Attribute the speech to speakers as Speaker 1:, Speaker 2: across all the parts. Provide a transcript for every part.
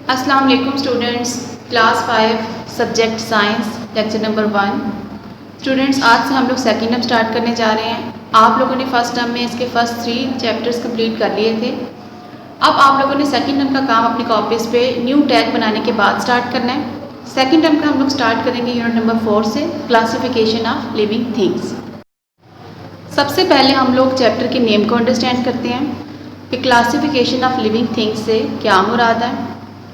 Speaker 1: अस्सलाम वालेकुम students, class 5 subject science lecture number 1। Students, आज से हम लोग सेकेंड टर्म स्टार्ट करने जा रहे हैं। आप लोगों ने फर्स्ट टर्म में इसके फर्स्ट 3 चैप्टर्स कंप्लीट कर लिए थे। अब आप लोगों ने सेकेंड टर्म का काम अपनी कॉपीज़ पे न्यू टैग बनाने के बाद स्टार्ट करना है। सेकेंड टर्म का हम लोग स्टार्ट करेंगे यूनिट नंबर 4 से, क्लासिफिकेशन ऑफ लिविंग थिंग्स। सबसे पहले हम लोग चैप्टर के नेम को अंडरस्टैंड करते हैं कि क्लासिफिकेशन ऑफ लिविंग थिंग्स से क्या मुराद है।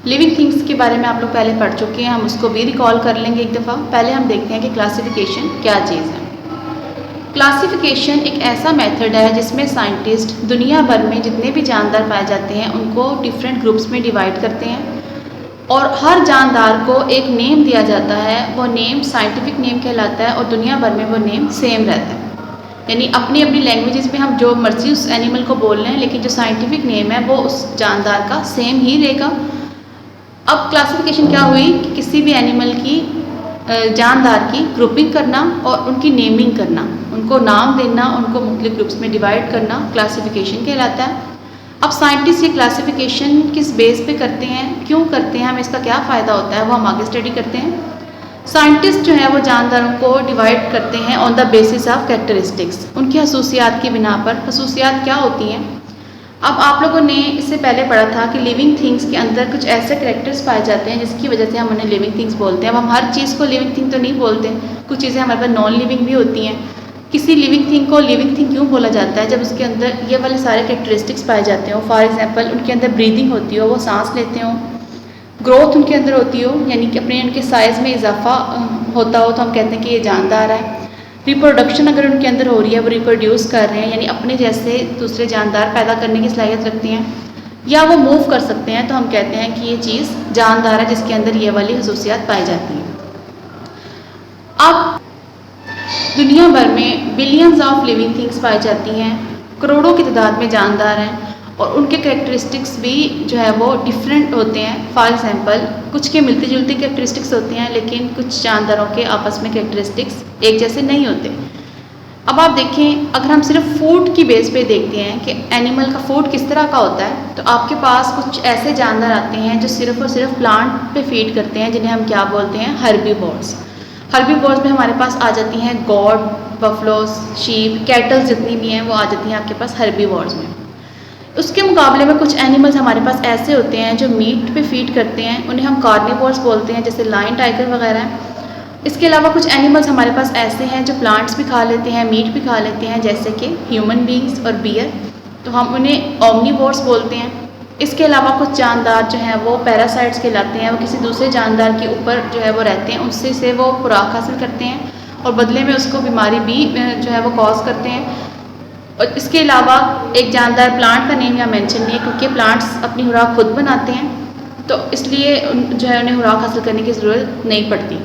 Speaker 1: लिविंग थिंग्स के बारे में आप लोग पहले पढ़ चुके हैं, हम उसको भी रिकॉल कर लेंगे एक दफ़ा। पहले हम देखते हैं कि क्लासिफिकेशन क्या चीज़ है। क्लासिफिकेशन एक ऐसा मेथड है जिसमें साइंटिस्ट दुनिया भर में जितने भी जानदार पाए जाते हैं उनको डिफरेंट ग्रुप्स में डिवाइड करते हैं और हर जानदार को एक नेम दिया जाता है। वो नेम साइंटिफिक नेम कहलाता है और दुनिया भर में वो नेम सेम रहता है। यानी अपनी अपनी लैंग्वेजेस में हम जो मर्जी उस एनिमल को बोल रहे हैं, लेकिन जो साइंटिफिक नेम है वो उस जानदार का सेम ही रहेगा। अब क्लासिफिकेशन क्या हुई कि किसी भी एनिमल की जानदार की ग्रुपिंग करना और उनकी नेमिंग करना, उनको नाम देना, उनको मुख्तलिफ ग्रुप्स में डिवाइड करना क्लासिफिकेशन कहलाता है। अब साइंटिस्ट ये क्लासिफिकेशन किस बेस पे करते हैं, क्यों करते हैं, हमें इसका क्या फ़ायदा होता है, वो हम आगे स्टडी करते हैं। साइंटिस्ट जो है वो जानदारों को डिवाइड करते हैं on the basis of characteristics, उनकी खसूसियात की बिना पर। खसूसियात क्या होती हैं? अब आप लोगों ने इससे पहले पढ़ा था कि लिविंग थिंग्स के अंदर कुछ ऐसे कैरेक्टर्स पाए जाते हैं जिसकी वजह से हम उन्हें लिविंग थिंग्स बोलते हैं। अब हम हर चीज़ को लिविंग थिंग तो नहीं बोलते, कुछ चीज़ें हमारे पास नॉन लिविंग भी होती हैं। किसी लिविंग थिंग को लिविंग थिंग क्यों बोला जाता है? जब उसके अंदर ये वाले सारे कैरेक्टरिस्टिक्स पाए जाते हो। फॉर एग्जांपल, उनके अंदर ब्रीदिंग होती हो, वो सांस लेते हो, ग्रोथ उनके अंदर होती हो, यानी कि अपने उनके साइज़ में इजाफा होता हो तो हम कहते हैं कि ये जानदार है। रिप्रोडक्शन अगर उनके अंदर हो रही है, वो रिप्रोड्यूस कर रहे हैं, यानी अपने जैसे दूसरे जानदार पैदा करने की सलाहियत रखते हैं, या वो मूव कर सकते हैं, तो हम कहते हैं कि ये चीज़ जानदार है जिसके अंदर ये वाली खसूसियात पाई जाती हैं। अब दुनिया भर में बिलियंस ऑफ लिविंग थिंग्स पाई जाती हैं, करोड़ों की तादाद में जानदार हैं और उनके कैरेक्टरिस्टिक्स भी जो है वो डिफरेंट होते हैं। फॉर एग्जांपल, कुछ के मिलते जुलते कैरेक्टरिस्टिक्स होते हैं, लेकिन कुछ जानदारों के आपस में कैरेक्टरिस्टिक्स एक जैसे नहीं होते। अब आप देखें, अगर हम सिर्फ फूड की बेस पे देखते हैं कि एनिमल का फूड किस तरह का होता है, तो आपके पास कुछ ऐसे जानदार आते हैं जो सिर्फ और सिर्फ प्लांट पे फीड करते हैं, जिन्हें हम क्या बोलते हैं? हर्बीवोर्स। हर्बीवोर्स में हमारे पास आ जाती हैं गॉड, बफलोस, शीप, कैटल्स जितनी भी हैं वो आ जाती हैं आपके पास हर्बीवोर्स में। उसके मुकाबले में कुछ एनिमल्स हमारे पास ऐसे होते हैं जो मीट पे फीड करते हैं, उन्हें हम कार्निवोर्स बोलते हैं, जैसे लायन, टाइगर वगैरह हैं। इसके अलावा कुछ एनिमल्स हमारे पास ऐसे हैं जो प्लांट्स भी खा लेते हैं, मीट भी खा लेते हैं, जैसे कि ह्यूमन बींग्स और बियर, तो हम उन्हें ओमनीवोर्स बोलते हैं। इसके अलावा कुछ जानदार जो हैं वो पैरासाइट्स कहलाते हैं, वो किसी दूसरे जानदार के ऊपर जो है वो रहते हैं, उससे से वो खुराक हासिल करते हैं और बदले में उसको बीमारी भी जो है वो कॉज करते हैं। और इसके अलावा एक जानदार प्लांट का नेम यहाँ मेंशन नहीं है, क्योंकि प्लांट्स अपनी खुराक खुद बनाते हैं, तो इसलिए जो है उन्हें खुराक हासिल करने की ज़रूरत नहीं पड़ती।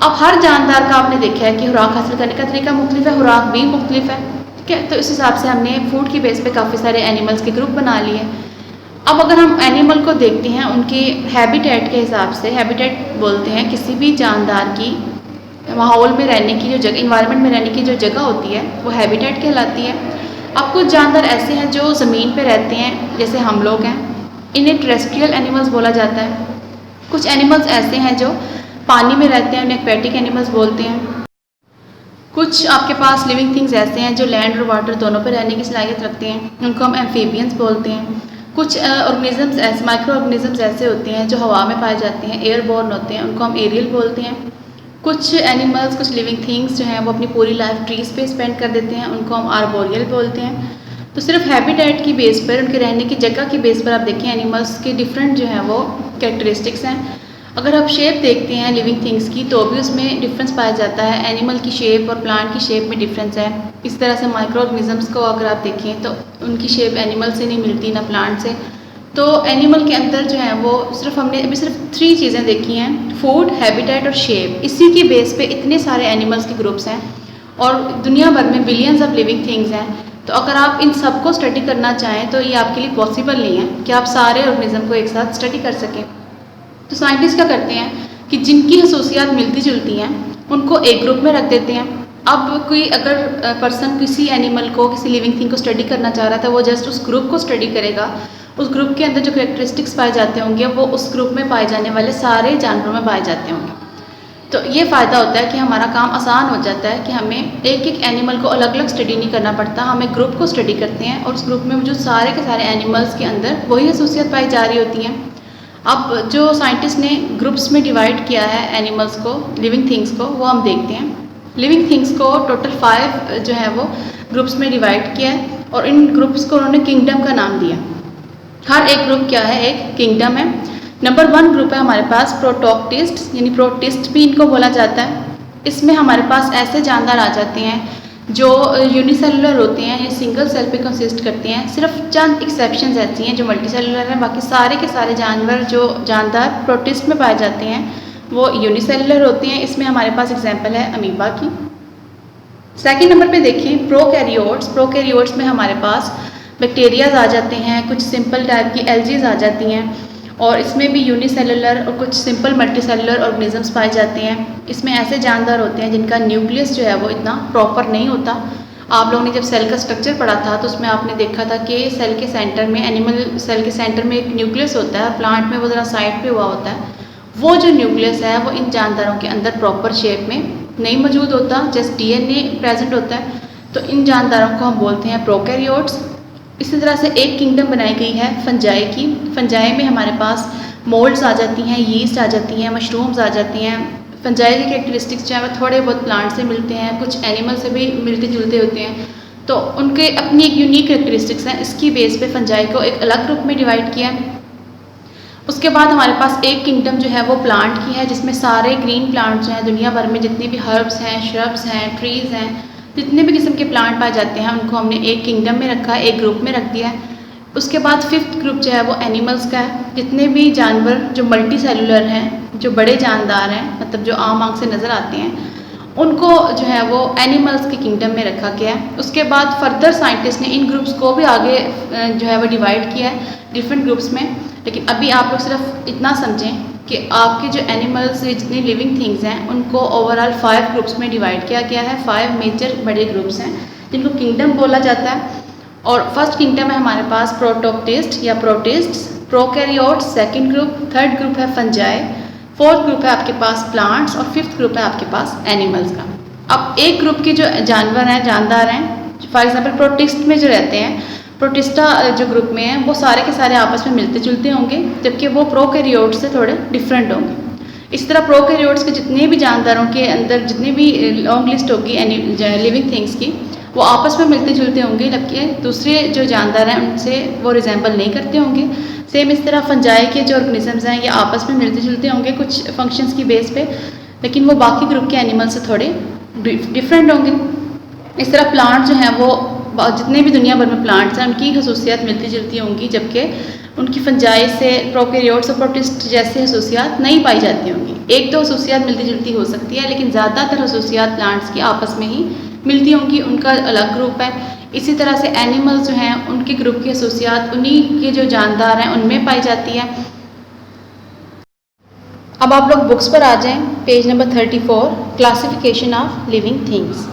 Speaker 1: अब हर जानदार का आपने देखा है कि खुराक हासिल करने का तरीका मुख्तलिफ है, खुराक भी मुख्तलिफ है, ठीक है। तो इस हिसाब से हमने फूड की बेस पे काफ़ी सारे एनिमल्स के ग्रुप बना लिए। अब अगर हम एनिमल को देखते हैं उनके हैबिटेट के हिसाब से, हैबिटेट बोलते हैं किसी भी जानदार की माहौल में रहने की जो जगह, इन्वायरमेंट में रहने की जो जगह होती है, वो हैबिटेट कहलाती है। अब कुछ जानदार ऐसे हैं जो ज़मीन पे रहते हैं, जैसे हम लोग हैं, इन्हें टेरेस्ट्रियल एनिमल्स बोला जाता है। कुछ एनिमल्स ऐसे हैं जो पानी में रहते हैं, उन्हें एक्वेटिक एनिमल्स बोलते हैं। कुछ आपके पास लिविंग थिंग्स ऐसे हैं जो लैंड और वाटर दोनों पर रहने की सलाहियत रखते हैं, उनको हम एम्फीबियंस बोलते हैं। कुछ ऑर्गेनिजम्स ऐसे, माइक्रो ऑर्गेनिजम्स ऐसे होते हैं जो हवा में पाए जाते हैं, एयरबोर्न होते हैं, उनको हम एरियल बोलते हैं। कुछ एनिमल्स, कुछ लिविंग थिंग्स जो हैं वो अपनी पूरी लाइफ ट्रीज़ पे स्पेंड कर देते हैं, उनको हम आर्बोरियल बोलते हैं। तो सिर्फ हैबिटेट की बेस पर, उनके रहने की जगह की बेस पर आप देखें एनिमल्स के डिफरेंट जो हैं वो कैरेक्टरिस्टिक्स हैं। अगर आप शेप देखते हैं लिविंग थिंग्स की, तो भी उसमें डिफरेंस पाया जाता है। एनिमल की शेप और प्लांट की शेप में डिफरेंस है। इस तरह से माइक्रो ऑर्गेनिजम्स को अगर आप देखें तो उनकी शेप एनिमल से नहीं मिलती, ना प्लांट से। तो एनिमल के अंदर जो है वो हमने अभी सिर्फ 3 चीज़ें देखी हैं, फूड, हैबिटेट और शेप। इसी की बेस पे इतने सारे एनिमल्स के ग्रुप्स हैं और दुनिया भर में बिलियंस ऑफ लिविंग थिंग्स हैं। तो अगर आप इन सब को स्टडी करना चाहें तो ये आपके लिए पॉसिबल नहीं है कि आप सारे ऑर्गेनिज्म को एक साथ स्टडी कर सकें। तो साइंटिस्ट क्या करते हैं कि जिनकी खसूसियात मिलती जुलती हैं उनको एक ग्रुप में रख देते हैं। अब कोई अगर पर्सन किसी एनिमल को, किसी लिविंग थिंग को स्टडी करना चाह रहा था, वो जस्ट उस ग्रुप को स्टडी करेगा उस ग्रुप के अंदर जो करेक्टरिस्टिक्स पाए जाते होंगे वो उस ग्रुप में पाए जाने वाले सारे जानवरों में पाए जाते होंगे। तो ये फ़ायदा होता है कि हमारा काम आसान हो जाता है कि हमें एक एक एनिमल को अलग अलग स्टडी नहीं करना पड़ता, हमें ग्रुप को स्टडी करते हैं और उस ग्रुप में मौजूद सारे के सारे एनिमल्स के अंदर वही खसूसियत पाई जा रही होती हैं। अब जो साइंटिस्ट ने ग्रुप्स में डिवाइड किया है एनिमल्स को, लिविंग थिंग्स को, वो हम देखते हैं। लिविंग थिंग्स को टोटल 5 जो है वो ग्रुप्स में डिवाइड किया है और इन ग्रुप्स को उन्होंने किंगडम का नाम दिया। हर एक ग्रुप क्या है, एक किंगडम है। नंबर 1 ग्रुप है हमारे पास प्रोटोक्टिस्ट, यानी प्रोटिस्ट भी इनको बोला जाता है। इसमें हमारे पास ऐसे जानदार आ जाते हैं जो यूनिसेलुलर होते हैं या सिंगल सेल पे कंसिस्ट करते हैं। सिर्फ चंद एक्सेप्शंस ऐसी हैं जो मल्टीसेलुलर हैं, बाकी सारे के सारे जानवर जो जानदार प्रोटिस्ट में पाए जाते हैं वो यूनिसेलुलर होते हैं। इसमें हमारे पास एग्जांपल है अमीबा की। सेकंड नंबर पे देखें प्रोकैरियोट्स। प्रोकैरियोट्स में हमारे पास बैक्टीरियाज आ जाते हैं, कुछ सिंपल टाइप की एल्गीज आ जाती हैं और इसमें भी यूनिसेलुलर और कुछ सिंपल मल्टीसेलुलर ऑर्गेनिजम्स पाए जाते हैं। इसमें ऐसे जानदार होते हैं जिनका न्यूक्लियस जो है वो इतना प्रॉपर नहीं होता। आप लोगों ने जब सेल का स्ट्रक्चर पढ़ा था तो उसमें आपने देखा था कि सेल के सेंटर में, एनिमल सेल के सेंटर में एक न्यूक्लियस होता है, प्लांट में वो ज़रा साइड पे हुआ होता है। वो जो न्यूक्लियस है वो इन जानदारों के अंदर प्रॉपर शेप में नहीं मौजूद होता, जस्ट DNA प्रेजेंट होता है। तो इन जानदारों को हम बोलते हैं प्रोकैरियोट्स। इसी तरह से एक किंगडम बनाई गई है फंजाई की। फंजाई में हमारे पास मोल्ड्स आ जाती हैं, यीस्ट आ जाती हैं, मशरूम्स आ जाती हैं। फंजाई के कैरेक्टरिस्टिक्स जो है वो थोड़े बहुत प्लांट से मिलते हैं, कुछ एनिमल से भी मिलते जुलते होते हैं, तो उनके अपनी एक यूनिक कैरेक्टरिस्टिक्स हैं। इसकी बेस पे फंजाई को एक अलग ग्रुप में डिवाइड किया। उसके बाद हमारे पास एक किंगडम जो है वो प्लांट की है, जिसमें सारे ग्रीन प्लांट्स हैं, दुनिया भर में जितने भी हर्ब्स हैं, श्रब्स हैं, ट्रीज़ हैं, जितने भी किस्म के प्लांट पाए जाते हैं उनको हमने एक किंगडम में रखा है, एक ग्रुप में रख दिया है। उसके बाद 5th ग्रुप जो है वो एनिमल्स का है। जितने भी जानवर जो मल्टी सेलुलर हैं, जो बड़े जानदार हैं, मतलब जो आम आँख से नज़र आते हैं, उनको जो है वो एनिमल्स के किंगडम में रखा गया है। उसके बाद फर्दर साइंटिस्ट ने इन ग्रुप्स को भी आगे जो है वो डिवाइड किया है डिफरेंट ग्रुप्स में। लेकिन अभी आप लोग सिर्फ इतना समझें कि आपके जो एनिमल्स जितनी लिविंग थिंग्स हैं उनको ओवरऑल 5 ग्रुप्स में डिवाइड किया गया है। 5 मेजर बड़े ग्रुप्स हैं जिनको किंगडम बोला जाता है। और फर्स्ट किंगडम है हमारे पास प्रोटोक्टिस्ट या प्रोटिस्ट्स, prokaryotes second group, third group है फंजाई, फोर्थ ग्रुप है आपके पास प्लांट्स और फिफ्थ ग्रुप है आपके पास एनिमल्स का। अब एक ग्रुप के जो जानवर हैं, जानदार हैं, फॉर एग्जांपल प्रोटिस्ट में जो रहते हैं, प्रोटिस्टा जो ग्रुप में हैं वो सारे के सारे आपस में मिलते जुलते होंगे, जबकि वो प्रोकैरियोट्स से थोड़े डिफरेंट होंगे। इस तरह प्रोकैरियोट्स के जितने भी जानदारों के अंदर जितनी भी लॉन्ग लिस्ट होगी लिविंग थिंग्स की, वो आपस में मिलते जुलते होंगे, जबकि दूसरे जो जानदार हैं उनसे वो रिजेंबल नहीं करते होंगे। सेम इस तरह फंजाई के जो ऑर्गेनिजम्स हैं ये आपस में मिलते जुलते होंगे कुछ फंक्शंस की बेस पे, लेकिन वो बाकी ग्रुप के एनिमल से थोड़े डिफरेंट होंगे। इस तरह प्लांट जो हैं वो जितने भी दुनिया भर में प्लांट्स हैं उनकी खसूसियात मिलती जुलती होंगी, जबकि उनकी फंजाई से प्रोकैरियोट्स और प्रोटिस्ट जैसी खसूसियात नहीं पाई जाती होंगी। एक दो खसूसियात मिलती जुलती हो सकती है, लेकिन ज़्यादातर खसूसियात प्लांट्स की आपस में ही मिलती होंगी, उनका अलग ग्रुप है। इसी तरह से एनिमल्स जो हैं उनके ग्रुप की खसूसियात उन्हीं के जो जानदार हैं उनमें पाई जाती है। अब आप लोग बुक्स पर आ जाएं, page number 34, classification of living things.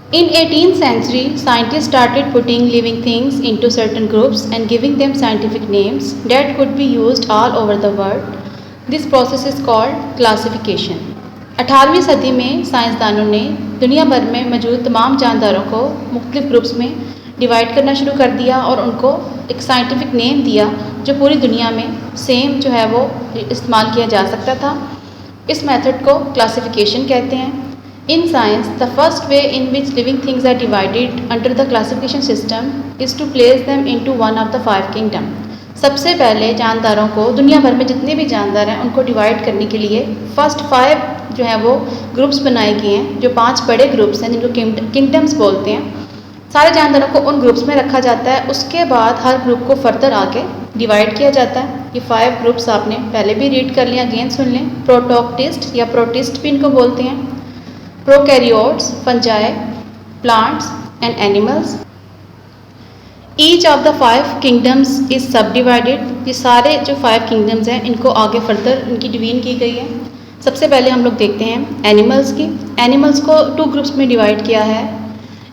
Speaker 1: In 18th century, scientists started putting living things into certain groups and giving them scientific names that could be used all over the world. This process is called classification. 18वीं सदी में साइंसदानों ने दुनिया भर में मौजूद तमाम जानदारों को मुख्तलिफ ग्रुप्स में डिवाइड करना शुरू कर दिया और उनको एक साइंटिफिक नेम दिया जो पूरी दुनिया में सेम जो है वो इस्तेमाल किया जा सकता था। इस मेथड को क्लासिफिकेशन कहते हैं। In science, the first way in which living things are divided under the classification system is to place them into one of the 5 kingdom. सबसे पहले जानदारों को, दुनिया भर में जितने भी जानदार हैं उनको डिवाइड करने के लिए फर्स्ट 5 जो है वो ग्रुप्स बनाए गए हैं, जो 5 बड़े ग्रुप्स हैं जिनको किंगडम्स बोलते हैं। सारे जानदारों को उन ग्रुप्स में रखा जाता है। उसके बाद हर ग्रुप को फर्दर आगे डिवाइड किया जाता है। ये 5 ग्रुप्स आपने पहले भी रीड कर लिया, अगेन सुन लें। प्रोटोक्टिस्ट या प्रोटिस्ट भी इनको बोलते हैं, prokaryotes, fungi, plants and animals. Each of the 5 kingdoms is सब डिवाइडेड। ये सारे जो 5 किंगडम्स हैं इनको आगे फर्दर इनकी डिवीजन की गई है। सबसे पहले हम लोग देखते हैं एनिमल्स की। एनिमल्स को 2 ग्रुप्स में डिवाइड किया है।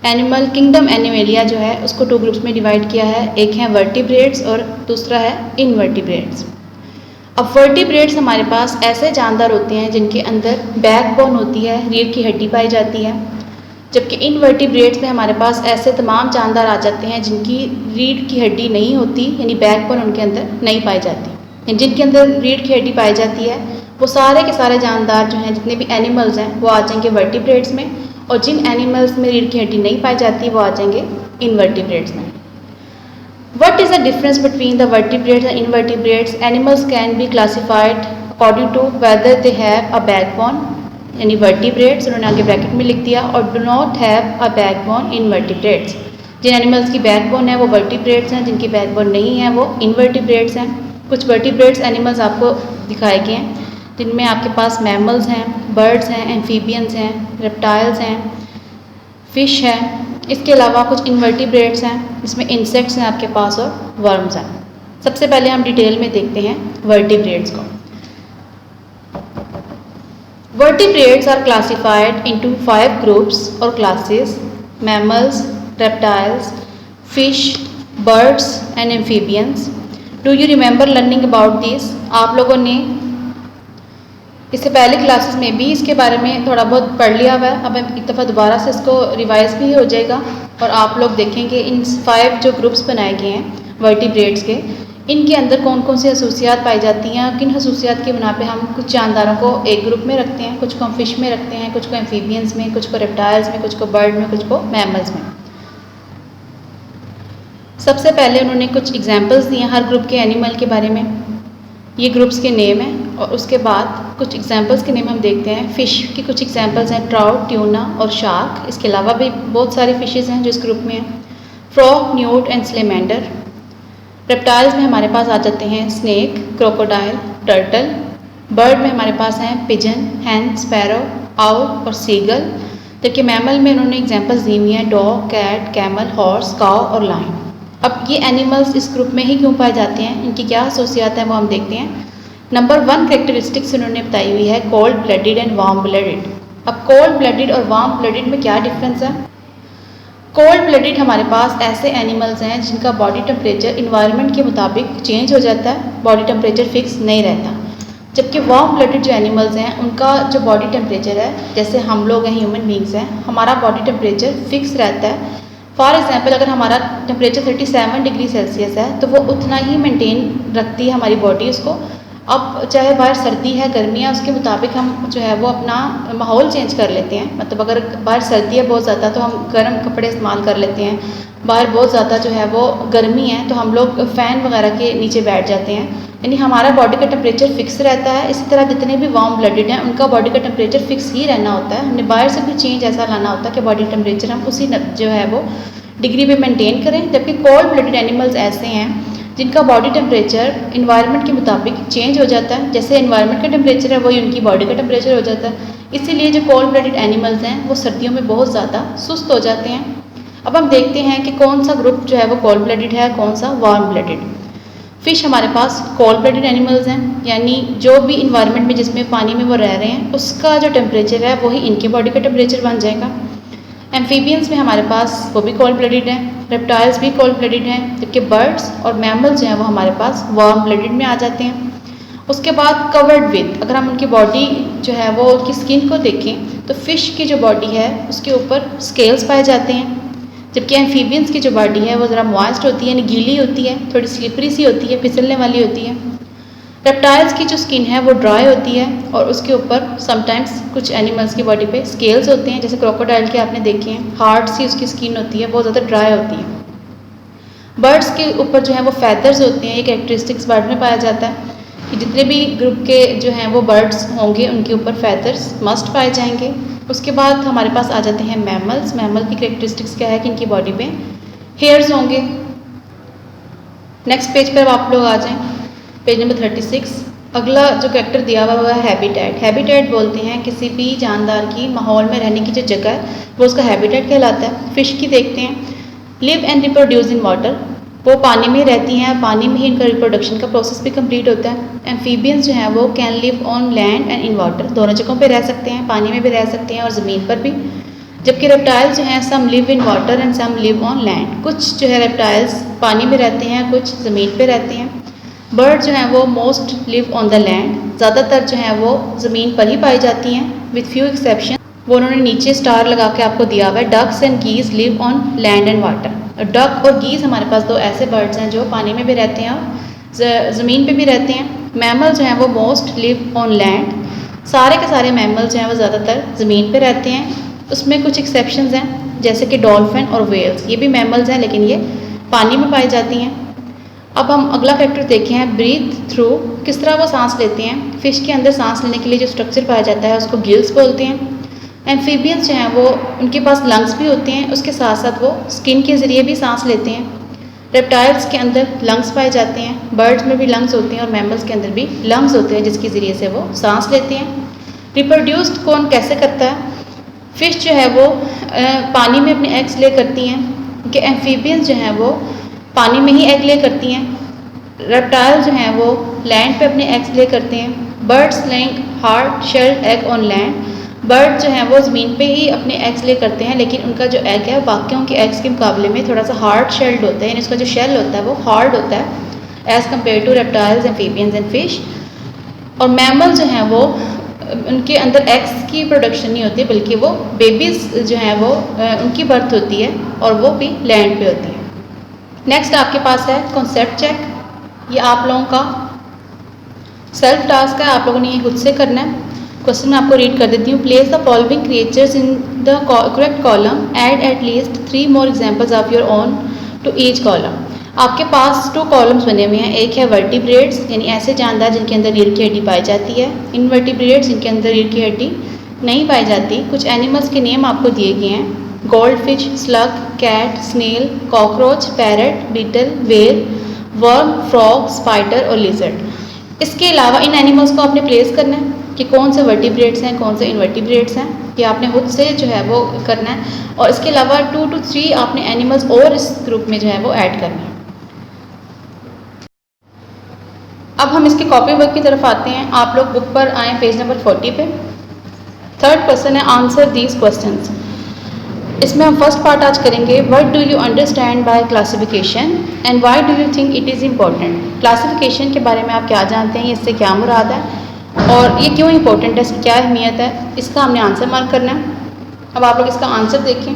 Speaker 1: एनिमल किंगडम एनिमेलिया जो है उसको 2 ग्रुप्स में डिवाइड किया है, एक है वर्टिब्रेट्स और दूसरा है इनवर्टिब्रेट्स। अब वर्टिब्रेट्स हमारे पास ऐसे जानदार होते हैं जिनके अंदर बैकबोन होती है, रीढ़ की हड्डी पाई जाती है, जबकि इनवर्टिब्रेट्स में हमारे पास ऐसे तमाम जानदार आ जाते हैं जिनकी रीढ़ की हड्डी नहीं होती, यानी बैकबोन उनके अंदर नहीं पाई जाती। जिनके अंदर रीढ़ की हड्डी पाई जाती है वो सारे के सारे जानदार जो हैं, जितने भी एनिमल्स हैं, वो आ जाएंगे वर्टिब्रेट्स में, और जिन एनिमल्स में रीढ़ की हड्डी नहीं पाई जाती वो आ जाएंगे इनवर्टिब्रेट्स में। What is the difference between the vertebrates and invertebrates? Animals can be classified according to whether they have a backbone, यानी vertebrates उन्होंने आगे ब्रैकेट में लिख दिया, और do not have a backbone invertebrates। जिन एनिमल्स की बैकबोन है वो वर्टिब्रेट्स हैं, जिनकी बैकबोन नहीं है वो इनवर्टिब्रेट्स हैं। कुछ वर्टिब्रेट्स एनिमल्स आपको दिखाए गए हैं जिनमें आपके पास मैमल्स हैं, बर्ड्स हैं, एम्फीबियंस हैं, रेप्टाइल्स हैं, फिश है। इसके अलावा कुछ इनवर्टिब्रेट्स हैं जिसमें इंसेक्ट्स हैं आपके पास और वर्म्स हैं। सबसे पहले हम डिटेल में देखते हैं वर्टिब्रेट्स को। Vertebrates are classified into 5 groups और classes: mammals, reptiles, fish, birds and amphibians. Do you remember learning about this? आप लोगों ने इससे पहले क्लासेस में भी इसके बारे में थोड़ा बहुत पढ़ लिया हुआ है। अब एक दफ़ा दोबारा से इसको रिवाइज भी हो जाएगा और आप लोग देखेंगे इन 5 जो ग्रुप्स बनाए गए हैं वर्टिब्रेट्स के, इनके अंदर कौन कौन सी खसूसियात पाई जाती हैं, किन खसूसियात की बिना पे हम कुछ जानदारों को एक ग्रुप में रखते हैं, कुछ को हम फिश में रखते हैं, कुछ को एम्फीबियंस में, कुछ को रेप्टाइल्स में, कुछ को बर्ड में, कुछ को मैमल्स में। सबसे पहले उन्होंने कुछ एग्जाम्पल्स दिए हर ग्रुप के एनिमल के बारे में, ये ग्रुप्स के नेम हैं, और उसके बाद कुछ एग्जांपल्स के नेम हम देखते हैं। फ़िश की कुछ एग्जांपल्स हैं, ट्राउट, ट्यूना और शार्क। इसके अलावा भी बहुत सारी फिशेस हैं जो इस ग्रुप में हैं, फ्रॉग, न्यूट एंड स्लेमेंडर। रेप्टाइल्स में हमारे पास आ जाते हैं स्नेक, क्रोकोडाइल, टर्टल। बर्ड में हमारे पास हैं पिजन, हैन, स्पैरो, आउल और सीगल। जबकि मैमल में उन्होंने एग्जाम्पल्स दी हुई हैं डॉग, कैट, कैमल, हॉर्स, काऊ और लायन। अब ये एनिमल्स इस ग्रुप में ही क्यों पाए जाते हैं, इनकी क्या खसूसियात हैं वो हम देखते हैं। नंबर 1 कैरेक्टरिस्टिक्स उन्होंने बताई हुई है cold blooded and warm blooded. अब कोल्ड ब्लडेड और वार्म ब्लडेड में क्या डिफरेंस है? कोल्ड ब्लडेड हमारे पास ऐसे एनिमल्स हैं जिनका बॉडी टेम्परेचर इन्वायरमेंट के मुताबिक चेंज हो जाता है, बॉडी टेम्परेचर फिक्स नहीं रहता। जबकि वार्म ब्लडेड जो एनिमल्स हैं उनका जो बॉडी टेम्परेचर है, जैसे हम लोग हैं, ह्यूमन बींग्स हैं, हमारा बॉडी टेम्परेचर फिक्स रहता है। फॉर एग्जांपल अगर हमारा टेम्परेचर 37 डिग्री सेल्सियस है तो वो उतना ही मेंटेन रखती है हमारी बॉडी उसको। अब चाहे बाहर सर्दी है, गर्मी है, उसके मुताबिक हम जो है वो अपना माहौल चेंज कर लेते हैं। मतलब अगर बाहर सर्दी है बहुत ज़्यादा तो हम गर्म कपड़े इस्तेमाल कर लेते हैं, बाहर बहुत ज़्यादा जो है वो गर्मी है तो हम लोग फ़ैन वगैरह के नीचे बैठ जाते हैं, यानी हमारा बॉडी का टेम्परेचर फिक्स रहता है। इसी तरह जितने भी वार्म ब्लडेड हैं उनका बॉडी का टेम्परेचर फिक्स ही रहना होता है। हमने बाहर से भी चेंज ऐसा लाना होता है कि बॉडी टेम्परेचर हम उसी जो है वो डिग्री पे मेंटेन करें। जबकि कोल्ड ब्लडेड एनिमल्स ऐसे हैं जिनका बॉडी टेम्परेचर इन्वायरमेंट के मुताबिक चेंज हो जाता है, जैसे इन्वायरमेंट का टेम्परेचर है वही उनकी बॉडी का टेम्परेचर हो जाता है। इसीलिए जो कोल्ड ब्लडेड एनिमल्स हैं वो सर्दियों में बहुत ज़्यादा सुस्त हो जाते हैं। अब हम देखते हैं कि कौन सा ग्रुप जो है वो कोल्ड ब्लडेड है, कौन सा वार्म ब्लडेड। फ़िश हमारे पास कोल्ड ब्लडेड एनिमल्स हैं, यानी जो भी इन्वायरमेंट में जिसमें पानी में वो रह रहे हैं उसका जो टेम्परेचर है वही इनके बॉडी का टेम्परेचर बन जाएगा। एम्फीबियंस में हमारे पास वो भी कोल्ड ब्लडेड हैं, रेप्टाइल्स भी कोल्ड ब्लडेड हैं, जबकि बर्ड्स और मैमल्स जो हैं वो हमारे पास वार्म ब्लडेड में आ जाते हैं। उसके बाद कवर्ड विद, अगर हम उनकी बॉडी जो है वो उनकी स्किन को देखें तो फ़िश की जो बॉडी है उसके ऊपर स्केल्स पाए जाते हैं, जबकि एम्फीबियंस की जो बॉडी है वो ज़रा मॉइस्ट होती है, यानी गीली होती है, थोड़ी स्लिपरी सी होती है, फिसलने वाली होती है। रेप्टाइल्स की जो स्किन है वो ड्राई होती है और उसके ऊपर समटाइम्स कुछ एनिमल्स की बॉडी पे स्केल्स होते हैं, जैसे क्रोकोडाइल के आपने देखे हैं, हार्ड सी उसकी स्किन होती है, बहुत ज़्यादा ड्राई होती है। बर्ड्स के ऊपर जो है वो फैदर्स होते हैं, ये कैरेक्टरिस्टिक्स बर्ड में पाया जाता है कि जितने भी ग्रुप के जो हैं वो बर्ड्स होंगे उनके ऊपर फैदर्स मस्ट पाए जाएंगे। उसके बाद हमारे पास आ जाते हैं मैमल्स। मैमल की कैरेक्टरिस्टिक्स क्या है कि इनकी बॉडी पे हेयर्स होंगे। नेक्स्ट पेज पर आप लोग आ जाएं, पेज नंबर 36। अगला जो कैरेक्टर दिया हुआ है हैबिटेट। हैबिटेट बोलते हैं किसी भी जानदार की माहौल में रहने की जो जगह है वो उसका हैबिटेट कहलाता है। फ़िश की देखते हैं, live and reproduce in water, वो पानी में रहती हैं, पानी में ही इनका रिप्रोडक्शन का प्रोसेस भी कंप्लीट होता है। एम्फीबियंस जो हैं वो can live on land and in water, दोनों जगहों पे रह सकते हैं, पानी में भी रह सकते हैं और ज़मीन पर भी। जबकि रेप्टाइल्स जो हैं some live in water and some live on land. कुछ जो है रेप्टाइल्स पानी में रहते हैं, कुछ ज़मीन पे रहते हैं। बर्ड जो हैं वो most live on the land, ज़्यादातर जो हैं वो ज़मीन पर ही पाई जाती हैं, विथ फ्यू एक्सेप्शन। वो उन्होंने नीचे स्टार लगा के आपको दिया हुआ है। Ducks and geese live on land and water. Duck और गीज हमारे पास दो ऐसे बर्ड्स हैं जो पानी में भी रहते हैं और ज़मीन पे भी रहते हैं। मैमल जो हैं वो मोस्ट लिव ऑन लैंड, सारे के सारे मैमल जो हैं वो ज़्यादातर ज़मीन पे रहते हैं। उसमें कुछ एक्सेप्शंस हैं जैसे कि डॉल्फिन और वेल्स, ये भी मैमल्स हैं लेकिन ये पानी में पाई जाती हैं। अब हम अगला फैक्टर देखें हैं ब्रीथ थ्रू, किस तरह वो सांस लेते हैं। फ़िश के अंदर सांस लेने के लिए जो स्ट्रक्चर पाया जाता है उसको गिल्स बोलते हैं। एम्फीबियंस जो हैं वो उनके पास लंग्स भी होते हैं, उसके साथ साथ वो स्किन के ज़रिए भी सांस लेते हैं। रेप्टाइल्स के अंदर लंग्स पाए जाते हैं, बर्ड्स में भी लंग्स होते हैं और मैमल्स के अंदर भी लंग्स होते हैं जिसके ज़रिए से वो सांस लेते हैं। रिप्रोड्यूस्ड कौन कैसे करता है? फ़िश जो है वो पानी में अपने एग्स ले करती हैं, क्योंकि एम्फीबियंस जो हैं वो पानी में ही एग ले करती हैं। रेप्टाइल जो हैं वो लैंड पे अपने एग्स ले करते हैं। Birds laying hard shelled egg on land, bird जो हैं वो ज़मीन पे ही अपने एग्स ले करते हैं लेकिन उनका जो एग है बाकियों के एग्स के मुकाबले में थोड़ा सा हार्ड शेल्ड होता है, यानी उसका जो शेल होता है वो हार्ड होता है as compare to reptiles, amphibians and fish. और मैमल जो हैं वो उनके अंदर एग्स की प्रोडक्शन नहीं होती बल्कि वो बेबीज़ जो हैं वो उनकी बर्थ होती है और वो भी लैंड पे होती है। नेक्स्ट आपके पास है कॉन्सेप्ट चेक। ये आप लोगों का सेल्फ टास्क है, आप लोगों ने ये खुद से करना है। क्वेश्चन मैं आपको रीड कर देती हूँ। Place the following creatures in the correct column, add at least 3 more examples of your own to each column. आपके पास 2 कॉलम्स बने हुए हैं। एक है वर्टिब्रेट्स यानी ऐसे जानदार जिनके अंदर रीढ़ की हड्डी पाई जाती है, इनवर्टिब्रेट्स जिनके अंदर रीढ़ की हड्डी नहीं पाई जाती। कुछ एनिमल्स के नेम आपको दिए गए हैं, gold fish, slug, cat, snail, cockroach, parrot, beetle, whale, worm, frog, spider और लिजर्ड। इसके अलावा इन एनिमल्स को आपने प्लेस करना है कि कौन से वर्टिब्रेट्स हैं कौन से इनवर्टिब्रेट्स हैं, कि आपने खुद से जो है वो करना है। और इसके अलावा 2 to 3 आपने एनिमल्स और इस ग्रुप में जो है वो ऐड करना है। अब हम इसके कॉपी वर्क की तरफ आते हैं। आप लोग बुक पर आएँ पेज नंबर 40 पे। थर्ड क्वेश्चन है आंसर दीज क्वेश्चंस। इसमें हम फर्स्ट पार्ट आज करेंगे, what do you understand by classification and why do you think it is important. Classification के बारे में आप क्या जानते हैं, इससे क्या मुराद है और ये क्यों इम्पोर्टेंट है, इसकी क्या अहमियत है, इसका हमने आंसर मार्क करना है। अब आप लोग इसका आंसर देखें।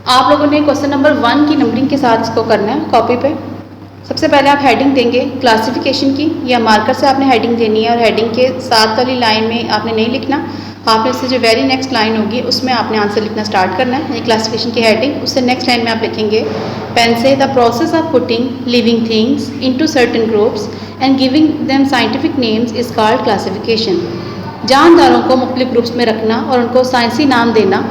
Speaker 1: आप लोगों ने क्वेश्चन नंबर 1 की नंबरिंग के साथ इसको करना है कॉपी पे। सबसे पहले आप हेडिंग देंगे क्लासिफिकेशन की, या मार्कर से आपने हेडिंग देनी है और हेडिंग के साथ वाली लाइन में आपने नहीं लिखना, आपने इससे जो वेरी नेक्स्ट लाइन होगी उसमें आपने आंसर लिखना स्टार्ट करना है, यानी क्लासिफिकेशन की हेडिंग। उससे नेक्स्ट लाइन में आप लिखेंगे पेन से the process of putting living things into certain groups and giving them scientific names is called classification. जानदारों को मुख्तलिफ ग्रुप्स में रखना और उनको साइंसी नाम देना,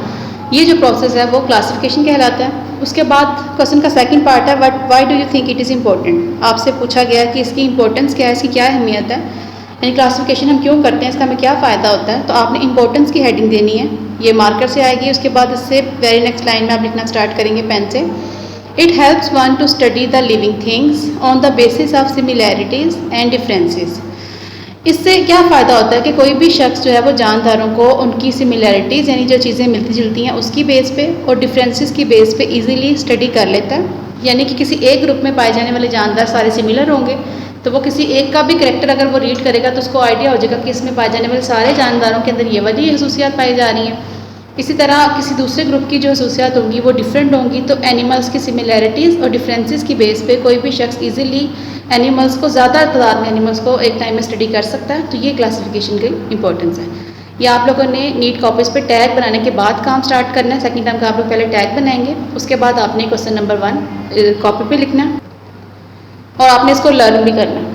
Speaker 1: ये जो प्रोसेस है वो क्लासिफिकेशन कहलाता है। उसके बाद क्वेश्चन का सेकंड पार्ट है why do you think it is important. आपसे पूछा गया कि इसकी इंपॉर्टेंस क्या है, इसकी क्या अहमियत है, यानी क्लासिफिकेशन हम क्यों करते हैं, इसका हमें क्या फ़ायदा होता है। तो आपने इंपॉर्टेंस की हेडिंग देनी है, ये मार्कर से आएगी। उसके बाद इससे वेरी नेक्स्ट लाइन में आप लिखना स्टार्ट करेंगे पेन से। It helps one two study the living things on the basis of similarities and differences. इससे क्या फ़ायदा होता है कि कोई भी शख्स जो है वो जानदारों को उनकी सिमिलैरिटीज़ यानी जो चीज़ें मिलती जुलती हैं उसकी बेस पे और डिफरेंसेस की बेस पे इजीली स्टडी कर लेता है। यानी कि किसी एक ग्रुप में पाए जाने वाले जानदार सारे सिमिलर होंगे तो वो किसी एक का भी करैक्टर अगर वो रीड करेगा तो उसको आइडिया हो जाएगा कि इसमें पाए जाने वाले सारे जानदारों के अंदर ये वाली खसूसियात पाई जा रही हैं। इसी तरह किसी दूसरे ग्रुप की जो खसूसियात होंगी वो डिफरेंट होंगी, तो एनिमल्स की सिमिलैरिटीज़ और डिफरेंसेस की बेस पे कोई भी शख्स इजीली एनिमल्स को ज़्यादा तादाद में एनिमल्स को एक टाइम में स्टडी कर सकता है। तो ये क्लासिफिकेशन की इंपॉर्टेंस है। ये आप लोगों ने नीट कॉपीज़ पे टैग बनाने के बाद काम स्टार्ट करना है। सेकंड टाइम का आप लोग पहले टैग बनाएंगे, उसके बाद आपने क्वेश्चन नंबर 1 कॉपी पे लिखना है और आपने इसको लर्न भी करना है।